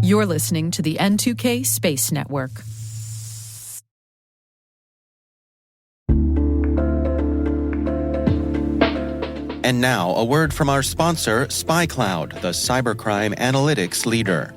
You're listening to the N2K Space Network. And now, a word from our sponsor, SpyCloud, the cybercrime analytics leader.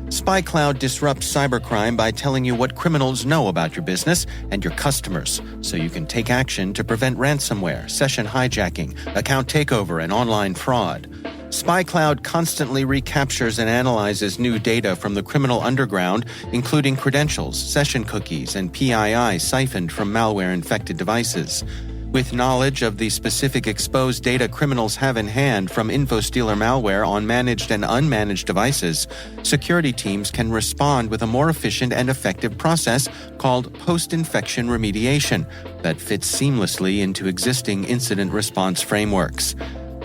SpyCloud disrupts cybercrime by telling you what criminals know about your business and your customers, so you can take action to prevent ransomware, session hijacking, account takeover, and online fraud. SpyCloud constantly recaptures and analyzes new data from the criminal underground, including credentials, session cookies, and PII siphoned from malware-infected devices. With knowledge of the specific exposed data criminals have in hand from InfoStealer malware on managed and unmanaged devices, security teams can respond with a more efficient and effective process called post-infection remediation that fits seamlessly into existing incident response frameworks.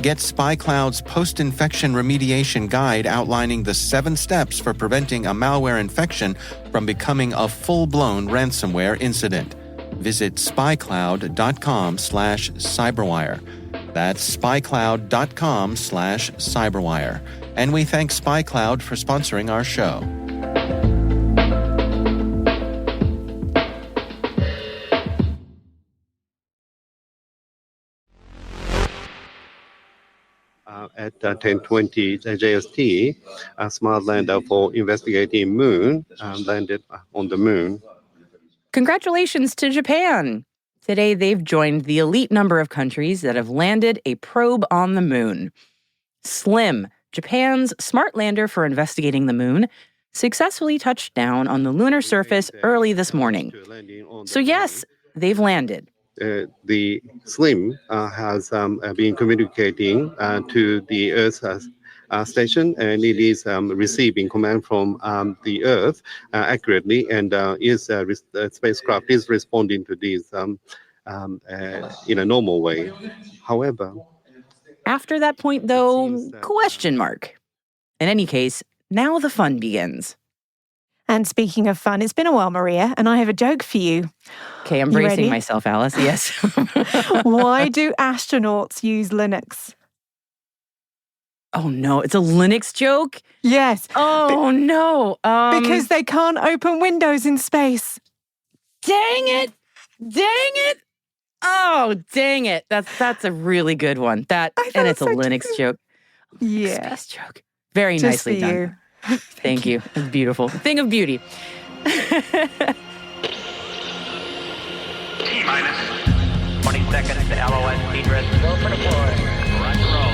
Get SpyCloud's post-infection remediation guide outlining the 7 steps for preventing a malware infection from becoming a full-blown ransomware incident. Visit spycloud.com/cyberwire. That's spycloud.com/cyberwire. And we thank SpyCloud for sponsoring our show. At 10:20 JST, a smart lander for investigating moon landed on the moon. Congratulations to Japan! Today, they've joined the elite number of countries that have landed a probe on the moon. SLIM, Japan's smart lander for investigating the moon, successfully touched down on the lunar surface early this morning. So yes, they've landed. The SLIM has been communicating to the Earth station, and it is receiving command from the Earth accurately, and spacecraft is responding to these in a normal way. However, after that point, though, question mark. In any case, now the fun begins. And speaking of fun, it's been a while, Maria, and I have a joke for you. Okay, I'm bracing myself, Alice. Yes. Why do astronauts use Linux? Oh, no, it's a Linux joke? Yes. Oh, no. Because they can't open Windows in space. Dang it. Dang it. Oh, dang it. That's a really good one. And it's a Linux joke. Yeah. Space joke. Very Just nicely for done. you. Thank you. It's beautiful. Thing of beauty. T-minus 20 seconds to LOS speed rest. Go for deploy. Roger roll.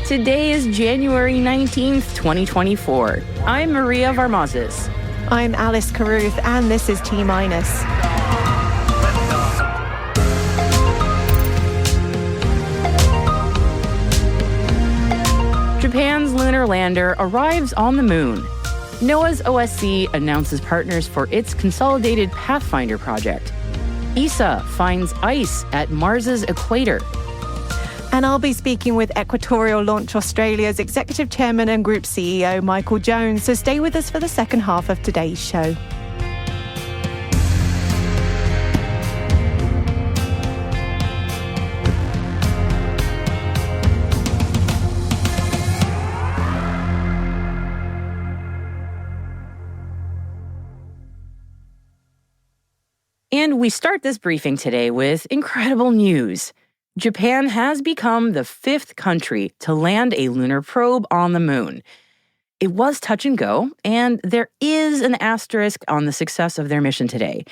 Today is January 19th, 2024. I'm Maria Varmazes. I'm Alice Carruth, and this is T-minus. Japan's lunar lander arrives on the moon. NOAA's OSC announces partners for its consolidated Pathfinder project. ESA finds ice at Mars's equator. And I'll be speaking with Equatorial Launch Australia's Executive Chairman and Group CEO, Michael Jones, so stay with us for the second half of today's show. And we start this briefing today with incredible news. Japan has become the 5th country to land a lunar probe on the moon. It was touch and go, and there is an asterisk on the success of their mission today.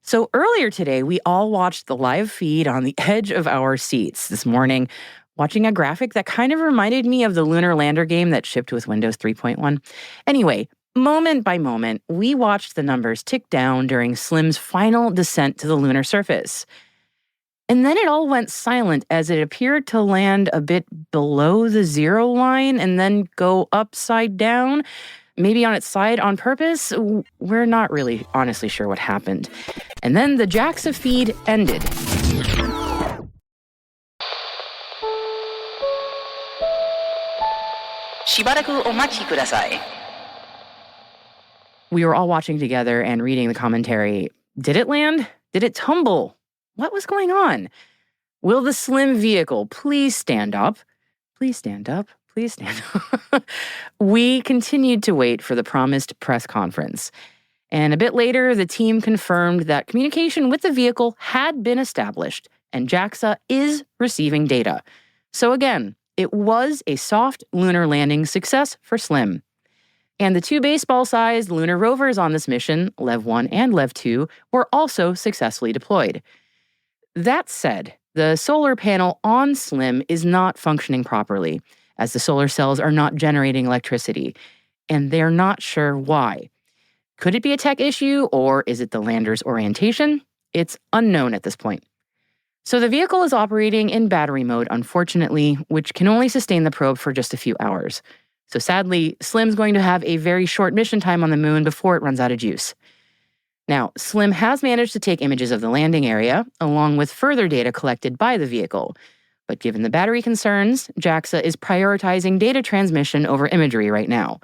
So earlier today, we all watched the live feed on the edge of our seats this morning, watching a graphic that kind of reminded me of the lunar lander game that shipped with Windows 3.1. Anyway, moment by moment, we watched the numbers tick down during SLIM's final descent to the lunar surface. And then it all went silent as it appeared to land a bit below the 0 line and then go upside down, maybe on its side on purpose. We're not really honestly sure what happened. And then the JAXA feed ended. Shibaraku omachi kudasai. We were all watching together and reading the commentary. Did it land? Did it tumble? What was going on? Will the SLIM vehicle please stand up? Please stand up. Please stand up. We continued to wait for the promised press conference. And a bit later, the team confirmed that communication with the vehicle had been established and JAXA is receiving data. So again, it was a soft lunar landing success for SLIM. And the two baseball-sized lunar rovers on this mission, LEV-1 and LEV-2, were also successfully deployed. That said, the solar panel on SLIM is not functioning properly, as the solar cells are not generating electricity, and they're not sure why. Could it be a tech issue, or is it the lander's orientation? It's unknown at this point. So the vehicle is operating in battery mode, unfortunately, which can only sustain the probe for just a few hours. So sadly, SLIM's going to have a very short mission time on the moon before it runs out of juice. Now, SLIM has managed to take images of the landing area, along with further data collected by the vehicle. But given the battery concerns, JAXA is prioritizing data transmission over imagery right now.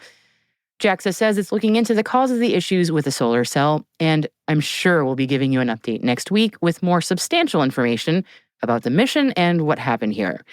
JAXA says it's looking into the cause of the issues with the solar cell, and I'm sure we'll be giving you an update next week with more substantial information about the mission and what happened here.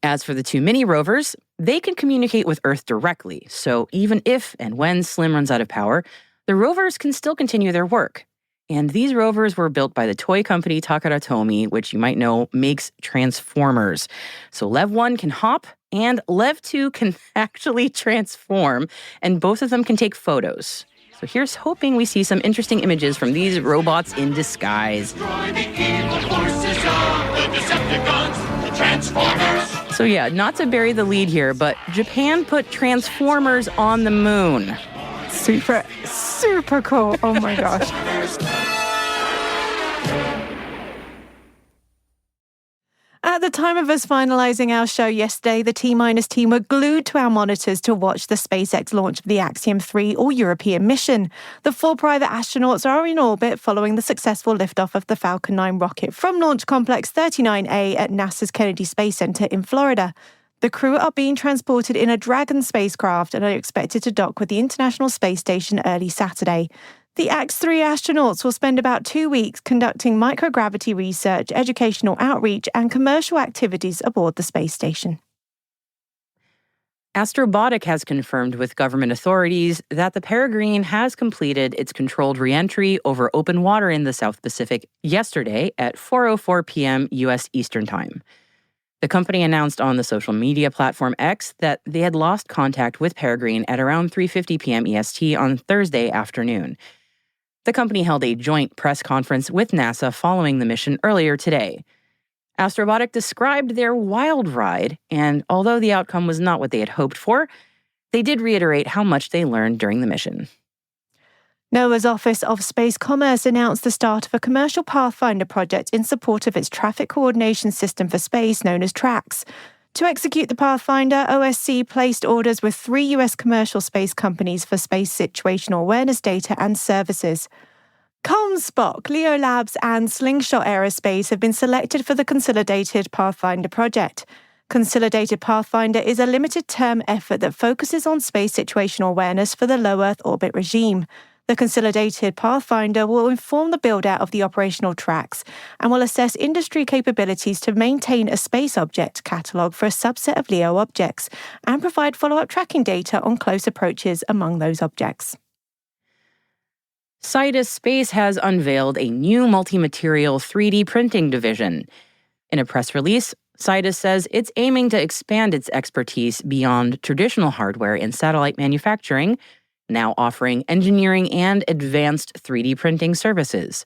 As for the two mini rovers, they can communicate with Earth directly, so even if and when SLIM runs out of power, the rovers can still continue their work. And these rovers were built by the toy company Takara Tomy, which you might know makes transformers. So LEV-1 can hop, and LEV-2 can actually transform, and both of them can take photos. So here's hoping we see some interesting images from these robots in disguise. Destroy the evil forces of the Decepticons, the Transformers. So yeah, not to bury the lead here, but Japan put Transformers on the moon. Super cool. Oh my gosh. At the time of us finalizing our show yesterday, the T-Minus team were glued to our monitors to watch the SpaceX launch of the Axiom 3 all-European mission. The 4 private astronauts are in orbit following the successful liftoff of the Falcon 9 rocket from Launch Complex 39A at NASA's Kennedy Space Center in Florida. The crew are being transported in a Dragon spacecraft and are expected to dock with the International Space Station early Saturday. The AX-3 astronauts will spend about 2 weeks conducting microgravity research, educational outreach, and commercial activities aboard the space station. Astrobotic has confirmed with government authorities that the Peregrine has completed its controlled re-entry over open water in the South Pacific yesterday at 4:04 p.m. U.S. Eastern Time. The company announced on the social media platform X that they had lost contact with Peregrine at around 3:50 p.m. EST on Thursday afternoon. The company held a joint press conference with NASA following the mission earlier today. Astrobotic described their wild ride, and although the outcome was not what they had hoped for, they did reiterate how much they learned during the mission. NOAA's Office of Space Commerce announced the start of a commercial pathfinder project in support of its traffic coordination system for space known as TraCSS. To execute the pathfinder, OSC placed orders with 3 U.S. commercial space companies for space situational awareness data and services. ComSpock, Leo Labs, and Slingshot Aerospace have been selected for the Consolidated Pathfinder project. Consolidated Pathfinder is a limited-term effort that focuses on space situational awareness for the low Earth orbit regime. The Consolidated Pathfinder will inform the build-out of the operational tracks and will assess industry capabilities to maintain a space object catalogue for a subset of LEO objects and provide follow-up tracking data on close approaches among those objects. Sidus Space has unveiled a new multi-material 3D printing division. In a press release, Sidus says it's aiming to expand its expertise beyond traditional hardware in satellite manufacturing, now offering engineering and advanced 3D printing services.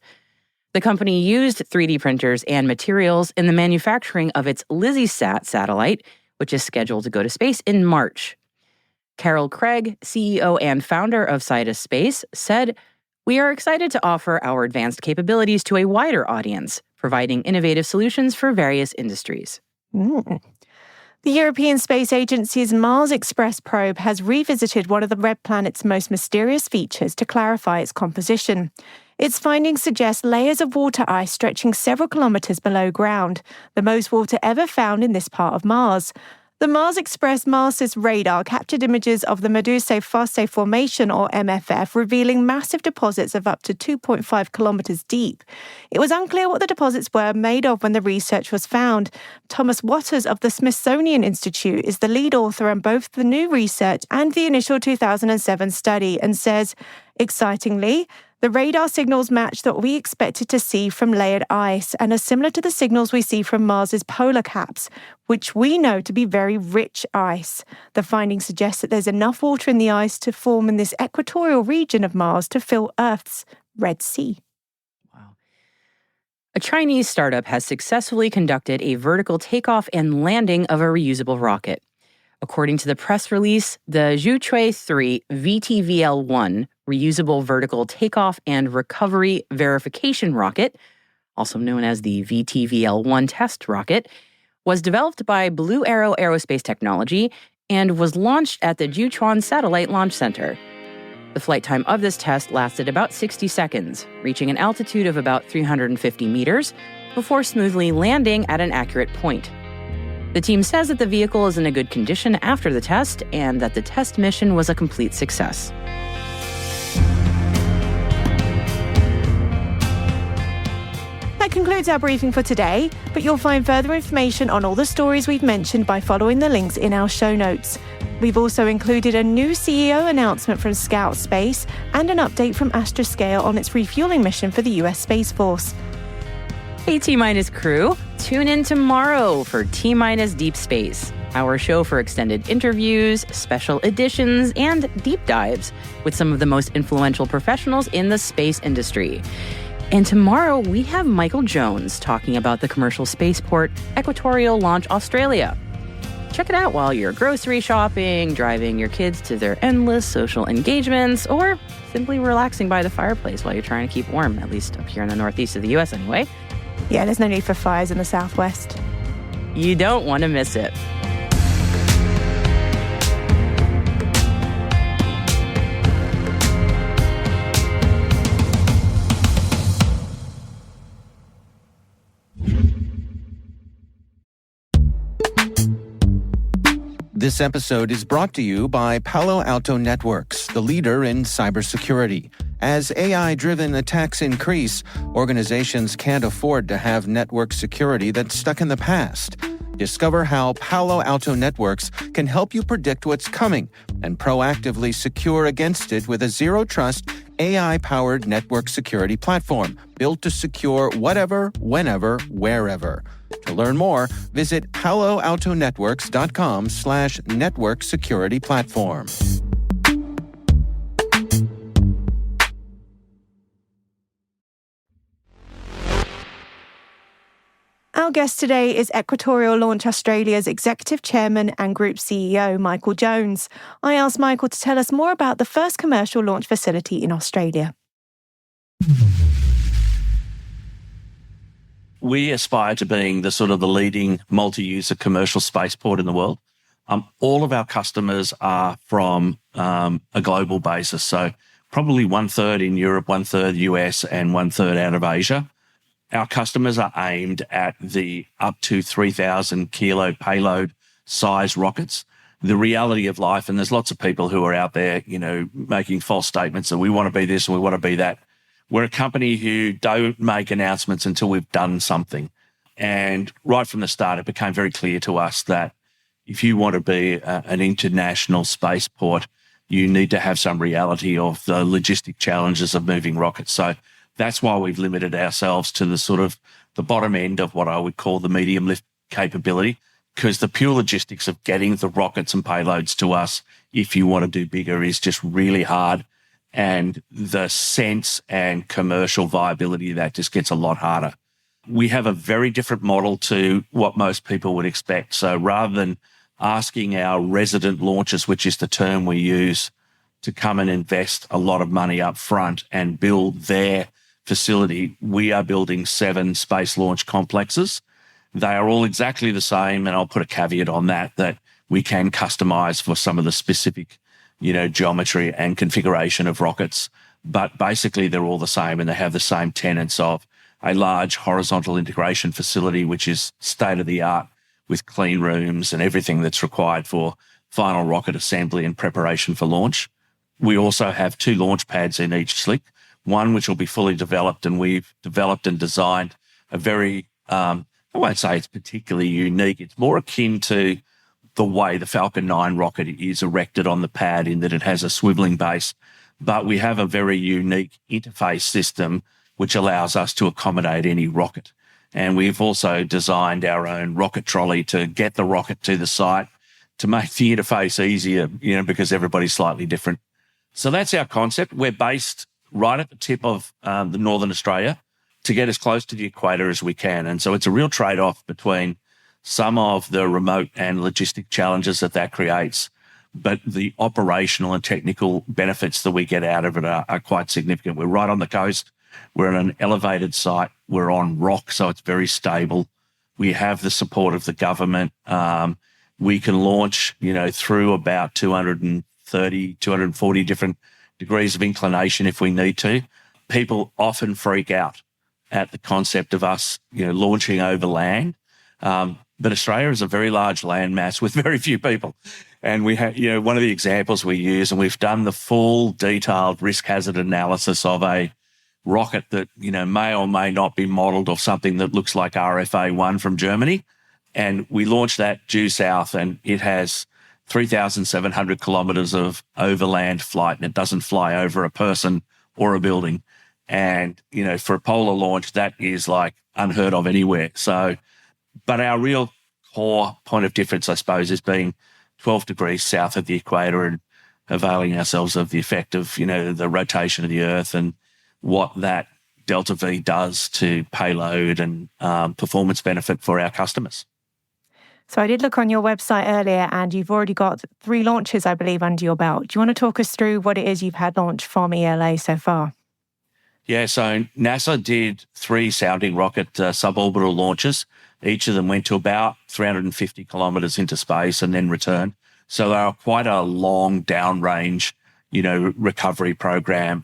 The company used 3D printers and materials in the manufacturing of its LizzieSat satellite, which is scheduled to go to space in March. Carol Craig, CEO and founder of Sidus Space, said, "We are excited to offer our advanced capabilities to a wider audience, providing innovative solutions for various industries." The European Space Agency's Mars Express probe has revisited one of the red planet's most mysterious features to clarify its composition. Its findings suggest layers of water ice stretching several kilometers below ground, the most water ever found in this part of Mars. The Mars Express Marsis radar captured images of the Medusae Fossae Formation, or MFF, revealing massive deposits of up to 2.5 kilometers deep. It was unclear what the deposits were made of when the research was found. Thomas Waters of the Smithsonian Institute is the lead author on both the new research and the initial 2007 study and says, excitingly, the radar signals match what we expected to see from layered ice and are similar to the signals we see from Mars's polar caps, which we know to be very rich ice. The findings suggest that there's enough water in the ice to form in this equatorial region of Mars to fill Earth's Red Sea. Wow. A Chinese startup has successfully conducted a vertical takeoff and landing of a reusable rocket. According to the press release, the Zhuchui 3 VTVL-1 reusable vertical takeoff and recovery verification rocket, also known as the VTVL-1 test rocket, was developed by Blue Arrow Aerospace Technology and was launched at the Jiuquan Satellite Launch Center. The flight time of this test lasted about 60 seconds, reaching an altitude of about 350 meters before smoothly landing at an accurate point. The team says that the vehicle is in a good condition after the test and that the test mission was a complete success. That concludes our briefing for today, but you'll find further information on all the stories we've mentioned by following the links in our show notes. We've also included a new CEO announcement from Scout Space and an update from Astroscale on its refueling mission for the US Space Force. Hey T-Minus crew, tune in tomorrow for T-Minus Deep Space, our show for extended interviews, special editions, and deep dives with some of the most influential professionals in the space industry. And tomorrow we have Michael Jones talking about the commercial spaceport Equatorial Launch Australia. Check it out while you're grocery shopping, driving your kids to their endless social engagements, or simply relaxing by the fireplace while you're trying to keep warm, at least up here in the northeast of the US anyway. Yeah, there's no need for fires in the southwest. You don't want to miss it. This episode is brought to you by Palo Alto Networks, the leader in cybersecurity. As AI-driven attacks increase, organizations can't afford to have network security that's stuck in the past. Discover how Palo Alto Networks can help you predict what's coming and proactively secure against it with a zero-trust, AI-powered network security platform built to secure whatever, whenever, wherever. To learn more, visit paloaltonetworks.com/network security platform. Our guest today is Equatorial Launch Australia's Executive Chairman and Group CEO, Michael Jones. I asked Michael to tell us more about the first commercial launch facility in Australia. We aspire to being the leading multi-user commercial spaceport in the world. All of our customers are from a global basis, so probably 1/3 in Europe, 1/3 US, and 1/3 out of Asia. Our customers are aimed at the up to 3,000 kilo payload size rockets. The reality of life, and there's lots of people who are out there, making false statements that we want to be this and we want to be that. We're a company who don't make announcements until we've done something. And right from the start, it became very clear to us that if you want to be an international spaceport, you need to have some reality of the logistic challenges of moving rockets. So that's why we've limited ourselves to the bottom end of what I would call the medium lift capability, because the pure logistics of getting the rockets and payloads to us, if you want to do bigger, is just really hard. And the sense and commercial viability of that just gets a lot harder. We have a very different model to what most people would expect. So rather than asking our resident launchers, which is the term we use, to come and invest a lot of money up front and build their facility, we are building 7 space launch complexes. They are all exactly the same, and I'll put a caveat on that we can customize for some of the specific geometry and configuration of rockets, but basically they're all the same, and they have the same tenets of a large horizontal integration facility, which is state of the art, with clean rooms and everything that's required for final rocket assembly and preparation for launch. We also have 2 launch pads in each slick, one which will be fully developed, and we've developed and designed a very, I won't say it's particularly unique. It's more akin to the way the Falcon 9 rocket is erected on the pad, in that it has a swiveling base. But we have a very unique interface system which allows us to accommodate any rocket. And we've also designed our own rocket trolley to get the rocket to the site to make the interface easier, because everybody's slightly different. So that's our concept. We're based right at the tip of the Northern Australia to get as close to the equator as we can. And so it's a real trade-off between some of the remote and logistic challenges that creates, but the operational and technical benefits that we get out of it are quite significant. We're right on the coast. We're in an elevated site. We're on rock, so it's very stable. We have the support of the government. We can launch, through about 230, 240 different degrees of inclination if we need to. People often freak out at the concept of us, launching over land. But Australia is a very large landmass with very few people. And we have, one of the examples we use, and we've done the full detailed risk hazard analysis of a rocket that, may or may not be modeled off something that looks like RFA-1 from Germany. And we launched that due south, and it has 3,700 kilometers of overland flight, and it doesn't fly over a person or a building. And, for a polar launch, that is like unheard of anywhere. So, but our real core point of difference, I suppose, is being 12 degrees south of the equator and availing ourselves of the effect of, the rotation of the Earth and what that delta V does to payload and performance benefit for our customers. So I did look on your website earlier, and you've already got 3 launches, I believe, under your belt. Do you want to talk us through what it is you've had launched from ELA so far? Yeah, so NASA did 3 sounding rocket suborbital launches. Each of them went to about 350 kilometers into space and then returned. So they were quite a long downrange, recovery program.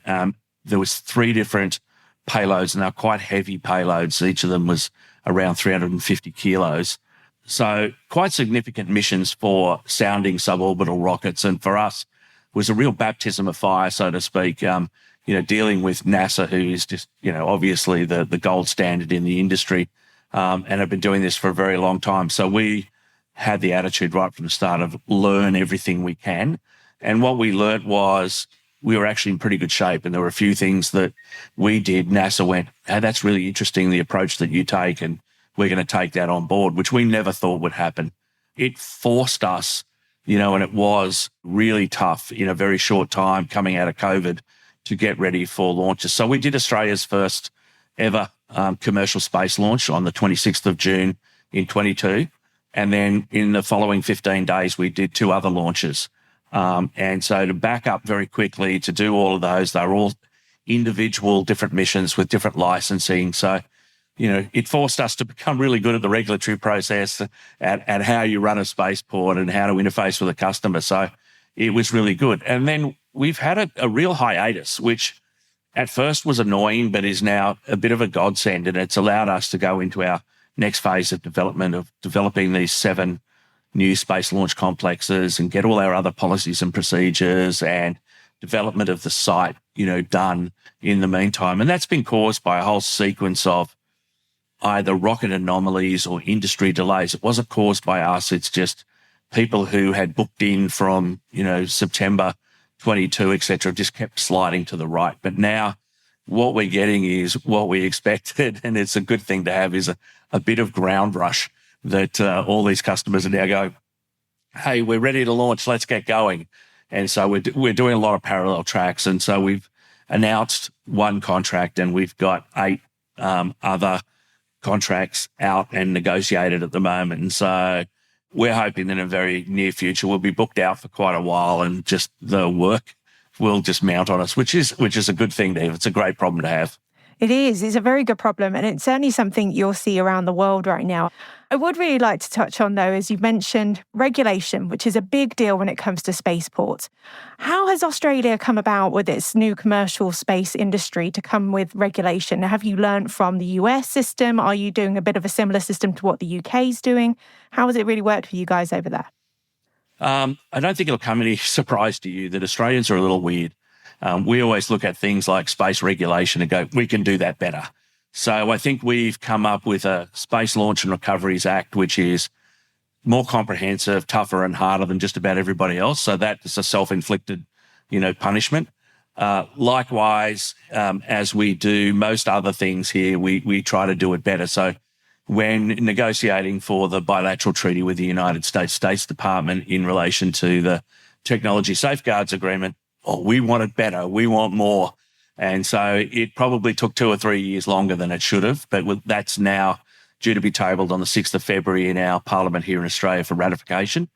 There was 3 different payloads, and they're quite heavy payloads. Each of them was around 350 kilos. So quite significant missions for sounding suborbital rockets. And for us, was a real baptism of fire, so to speak, dealing with NASA, who is just, obviously the gold standard in the industry, and have been doing this for a very long time. So we had the attitude right from the start of learn everything we can. And what we learnt was we were actually in pretty good shape. And there were a few things that we did. NASA went, hey, that's really interesting, the approach that you take, and we're going to take that on board, which we never thought would happen. It forced us, and it was really tough in a very short time coming out of COVID to get ready for launches. So we did Australia's first ever commercial space launch on the 26th of June in 22. And then in the following 15 days, we did 2 other launches. And so to back up very quickly, to do all of those, they're all individual different missions with different licensing. So, it forced us to become really good at the regulatory process, at how you run a spaceport and how to interface with a customer. So it was really good. And then we've had a real hiatus, which at first was annoying, but is now a bit of a godsend. And it's allowed us to go into our next phase of development, of developing these 7 new space launch complexes and get all our other policies and procedures and development of the site, done in the meantime. And that's been caused by a whole sequence of either rocket anomalies or industry delays. It wasn't caused by us. It's just people who had booked in from, September 22, et cetera, just kept sliding to the right. But now what we're getting is what we expected. And it's a good thing to have, is a bit of ground rush that all these customers are now going, hey, we're ready to launch. Let's get going. And so we're doing a lot of parallel tracks. And so we've announced 1 contract, and we've got 8 other contracts out and negotiated at the moment. And so we're hoping that in a very near future, we'll be booked out for quite a while, and just the work will just mount on us, which is a good thing to have. It's a great problem to have. It is. It's a very good problem, and it's certainly something you'll see around the world right now. I would really like to touch on, though, as you mentioned, regulation, which is a big deal when it comes to spaceports. How has Australia come about with its new commercial space industry to come with regulation? Have you learned from the US system? Are you doing a bit of a similar system to what the UK is doing? How has it really worked for you guys over there? I don't think it'll come any surprise to you that Australians are a little weird. We always look at things like space regulation and go, we can do that better. So I think we've come up with a Space Launch and Recoveries Act, which is more comprehensive, tougher and harder than just about everybody else. So that is a self-inflicted, punishment. Likewise, as we do most other things here, we try to do it better. So when negotiating for the bilateral treaty with the United States State Department in relation to the Technology Safeguards Agreement, we want it better. We want more. And so it probably took 2 or 3 years longer than it should have, but that's now due to be tabled on the 6th of February in our Parliament here in Australia for ratification.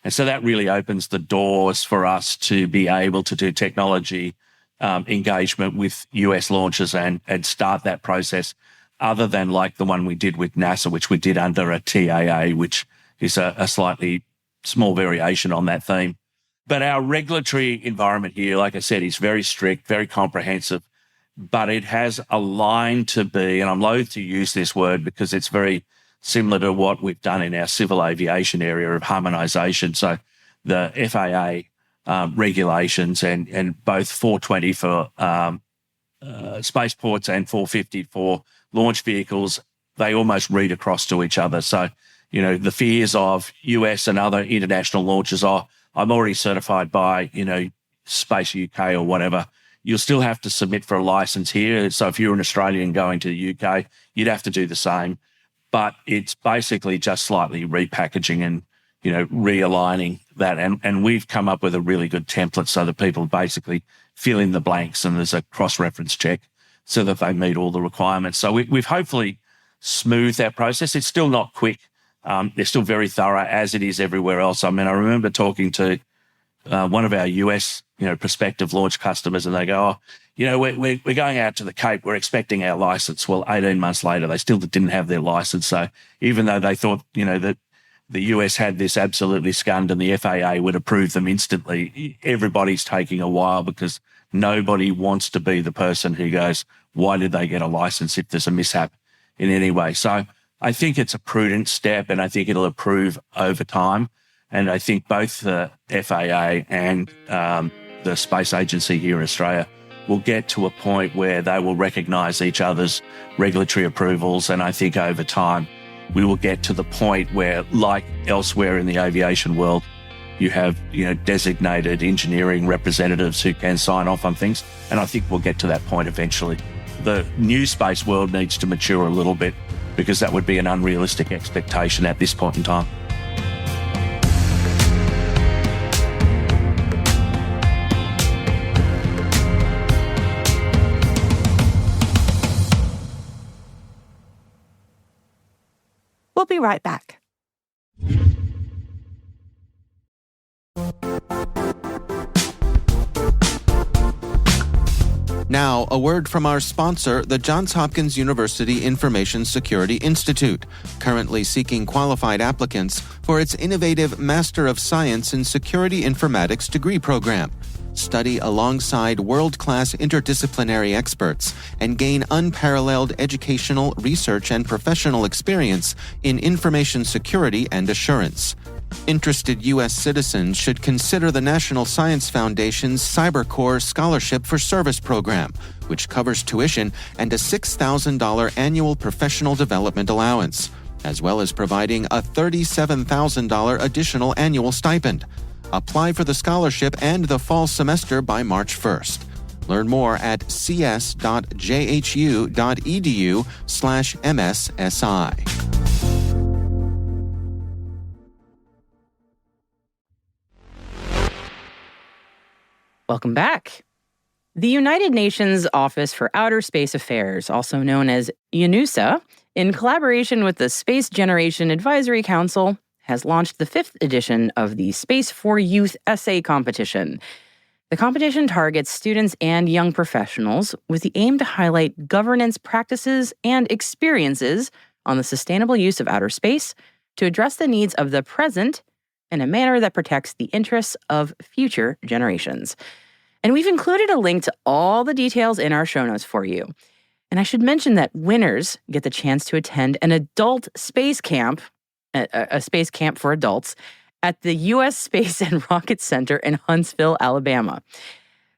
And so that really opens the doors for us to be able to do technology engagement with US launches and start that process, other than like the one we did with NASA, which we did under a TAA, which is a slightly small variation on that theme. But our regulatory environment here, like I said, is very strict, very comprehensive, but it has aligned to be, and I'm loath to use this word because it's very similar to what we've done in our civil aviation area of harmonisation. So the FAA regulations and both 420 for spaceports and 450 for launch vehicles, they almost read across to each other. So, the fears of US and other international launches are, I'm already certified by, Space UK or whatever. You'll still have to submit for a license here. So if you're an Australian going to the UK, you'd have to do the same. But it's basically just slightly repackaging and, realigning that. And we've come up with a really good template so that people basically fill in the blanks and there's a cross-reference check so that they meet all the requirements. So we've hopefully smoothed that process. It's still not quick. They're still very thorough, as it is everywhere else. I mean, I remember talking to one of our US, prospective launch customers, and they go, we're going out to the Cape. We're expecting our license. Well, 18 months later, they still didn't have their license. So even though they thought, that the US had this absolutely scanned and the FAA would approve them instantly, everybody's taking a while because nobody wants to be the person who goes, why did they get a license if there's a mishap in any way? So I think it's a prudent step, and I think it'll improve over time. And I think both the FAA and the Space Agency here in Australia will get to a point where they will recognise each other's regulatory approvals. And I think over time, we will get to the point where, like elsewhere in the aviation world, you have, designated engineering representatives who can sign off on things. And I think we'll get to that point eventually. The new space world needs to mature a little bit, because that would be an unrealistic expectation at this point in time. We'll be right back. Now, a word from our sponsor, the Johns Hopkins University Information Security Institute, currently seeking qualified applicants for its innovative Master of Science in Security Informatics degree program. Study alongside world-class interdisciplinary experts and gain unparalleled educational, research, and professional experience in information security and assurance. Interested U.S. citizens should consider the National Science Foundation's CyberCore Scholarship for Service program, which covers tuition and a $6,000 annual professional development allowance, as well as providing a $37,000 additional annual stipend. Apply for the scholarship and the fall semester by March 1st. Learn more at cs.jhu.edu/MSSI. Welcome back. The United Nations Office for Outer Space Affairs, also known as UNOOSA, in collaboration with the Space Generation Advisory Council, has launched the 5th edition of the Space for Youth essay competition. The competition targets students and young professionals with the aim to highlight governance practices and experiences on the sustainable use of outer space to address the needs of the present in a manner that protects the interests of future generations. And we've included a link to all the details in our show notes for you. And I should mention that winners get the chance to attend an adult space camp, a space camp for adults, at the U.S. Space and Rocket Center in Huntsville, Alabama.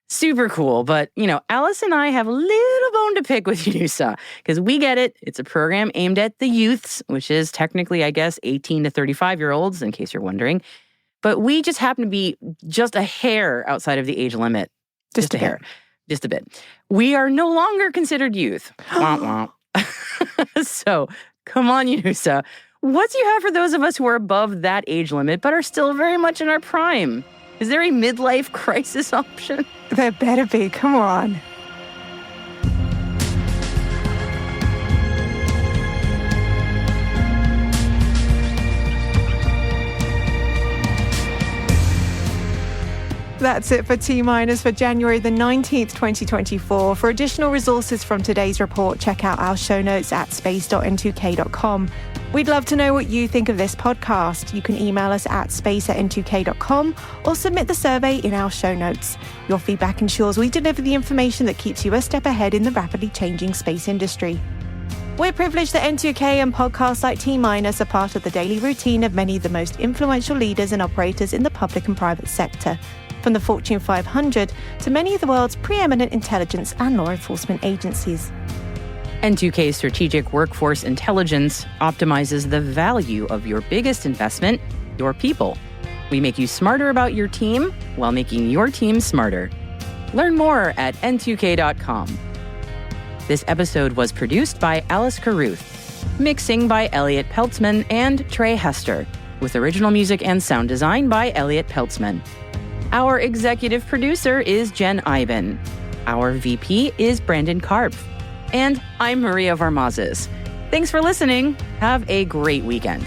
Super cool, but, Alice and I have a little bone to pick with UNUSA, because we get it. It's a program aimed at the youths, which is technically, 18 to 35-year-olds, in case you're wondering. But we just happen to be just a hair outside of the age limit. Just a hair. Just a bit. We are no longer considered youth. Womp womp. So, come on, UNUSA. What do you have for those of us who are above that age limit but are still very much in our prime? Is there a midlife crisis option? There better be. Come on. That's it for T-Minus for January the 19th, 2024. For additional resources from today's report, check out our show notes at space.n2k.com. We'd love to know what you think of this podcast. You can email us at space@n2k.com or submit the survey in our show notes. Your feedback ensures we deliver the information that keeps you a step ahead in the rapidly changing space industry. We're privileged that N2K and podcasts like T-Minus are part of the daily routine of many of the most influential leaders and operators in the public and private sector, from the Fortune 500 to many of the world's preeminent intelligence and law enforcement agencies. N2K's strategic workforce intelligence optimizes the value of your biggest investment, your people. We make you smarter about your team while making your team smarter. Learn more at n2k.com. This episode was produced by Alice Carruth, mixing by Elliot Peltzman and Trey Hester, with original music and sound design by Elliot Peltzman. Our executive producer is Jen Iben. Our VP is Brandon Karpf. And I'm Maria Varmazes. Thanks for listening. Have a great weekend.